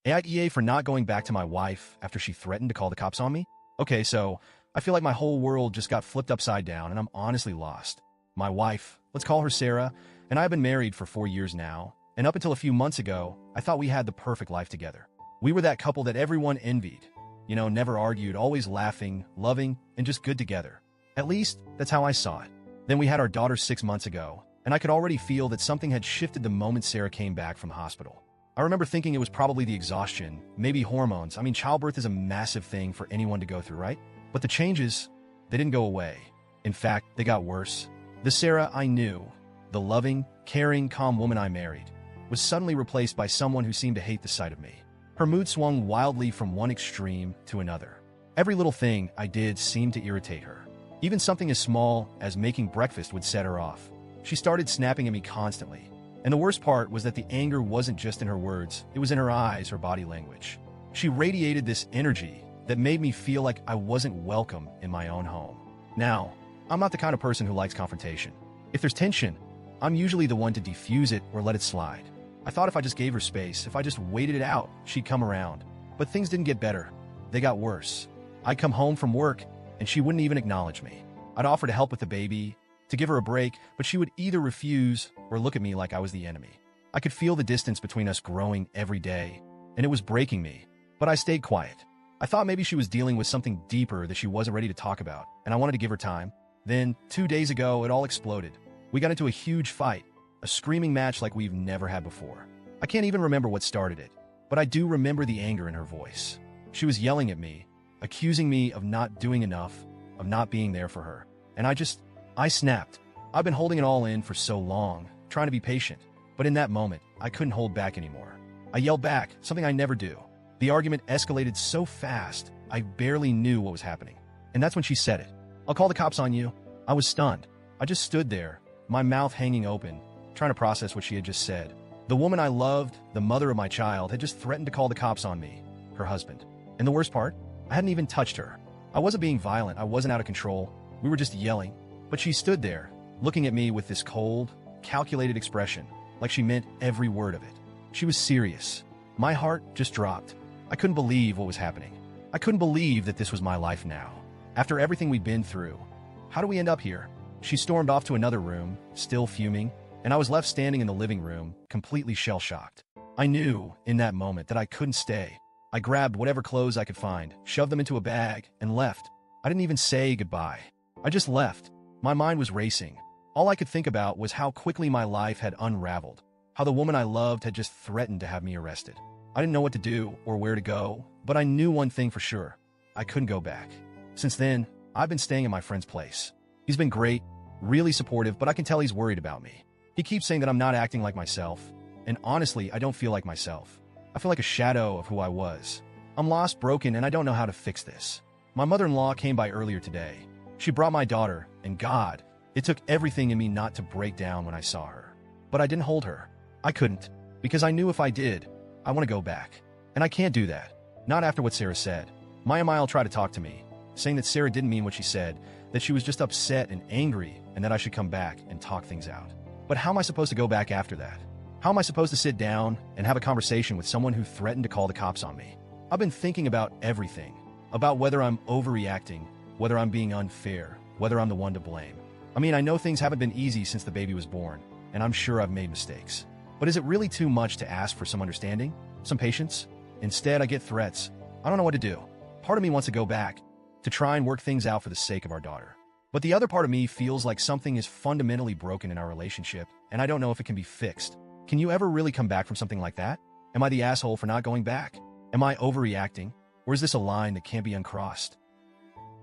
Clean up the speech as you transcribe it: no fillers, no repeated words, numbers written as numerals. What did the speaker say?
AITA for not going back to my wife after she threatened to call the cops on me? Okay, so I feel like my whole world just got flipped upside down and I'm honestly lost. My wife, let's call her Sarah, and I have been married for 4 years now, and up until a few months ago, I thought we had the perfect life together. We were that couple that everyone envied. Never argued, always laughing, loving, and just good together. At least, that's how I saw it. Then we had our daughter 6 months ago, and I could already feel that something had shifted the moment Sarah came back from the hospital. I remember thinking it was probably the exhaustion, maybe hormones. I mean, childbirth is a massive thing for anyone to go through, right? But the changes, they didn't go away. In fact, they got worse. The Sarah I knew, the loving, caring, calm woman I married, was suddenly replaced by someone who seemed to hate the sight of me. Her mood swung wildly from one extreme to another. Every little thing I did seemed to irritate her. Even something as small as making breakfast would set her off. She started snapping at me constantly. And the worst part was that the anger wasn't just in her words, it was in her eyes, her body language. She radiated this energy that made me feel like I wasn't welcome in my own home. Now, I'm not the kind of person who likes confrontation. If there's tension, I'm usually the one to defuse it or let it slide. I thought if I just gave her space, if I just waited it out, she'd come around. But things didn't get better. They got worse. I'd come home from work, and she wouldn't even acknowledge me. I'd offer to help with the baby, to give her a break, but she would either refuse or look at me like I was the enemy. I could feel the distance between us growing every day, and it was breaking me. But I stayed quiet. I thought maybe she was dealing with something deeper that she wasn't ready to talk about, and I wanted to give her time. Then, 2 days ago, it all exploded. We got into a huge fight, a screaming match like we've never had before. I can't even remember what started it, but I do remember the anger in her voice. She was yelling at me, accusing me of not doing enough, of not being there for her. And I snapped. I've been holding it all in for so long, trying to be patient. But in that moment, I couldn't hold back anymore. I yelled back, something I never do. The argument escalated so fast, I barely knew what was happening. And that's when she said it. "I'll call the cops on you." I was stunned. I just stood there, my mouth hanging open, trying to process what she had just said. The woman I loved, the mother of my child, had just threatened to call the cops on me, her husband. And the worst part, I hadn't even touched her. I wasn't being violent, I wasn't out of control. We were just yelling. But she stood there, looking at me with this cold, calculated expression, like she meant every word of it. She was serious. My heart just dropped. I couldn't believe what was happening. I couldn't believe that this was my life now. After everything we'd been through, how do we end up here? She stormed off to another room, still fuming, and I was left standing in the living room, completely shell-shocked. I knew, in that moment, that I couldn't stay. I grabbed whatever clothes I could find, shoved them into a bag, and left. I didn't even say goodbye. I just left. My mind was racing. All I could think about was how quickly my life had unraveled, how the woman I loved had just threatened to have me arrested. I didn't know what to do or where to go, but I knew one thing for sure. I couldn't go back. Since then, I've been staying at my friend's place. He's been great, really supportive, but I can tell he's worried about me. He keeps saying that I'm not acting like myself, and honestly, I don't feel like myself. I feel like a shadow of who I was. I'm lost, broken, and I don't know how to fix this. My mother-in-law came by earlier today. She brought my daughter, and God, it took everything in me not to break down when I saw her. But I didn't hold her. I couldn't, because I knew if I did, I want to go back. And I can't do that. Not after what Sarah said. Maya Mile tried to talk to me, saying that Sarah didn't mean what she said, that she was just upset and angry, and that I should come back and talk things out. But how am I supposed to go back after that? How am I supposed to sit down and have a conversation with someone who threatened to call the cops on me? I've been thinking about everything, about whether I'm overreacting, whether I'm being unfair, whether I'm the one to blame. I mean, I know things haven't been easy since the baby was born, and I'm sure I've made mistakes. But is it really too much to ask for some understanding, some patience? Instead, I get threats. I don't know what to do. Part of me wants to go back, to try and work things out for the sake of our daughter. But the other part of me feels like something is fundamentally broken in our relationship, and I don't know if it can be fixed. Can you ever really come back from something like that? Am I the asshole for not going back? Am I overreacting? Or is this a line that can't be uncrossed?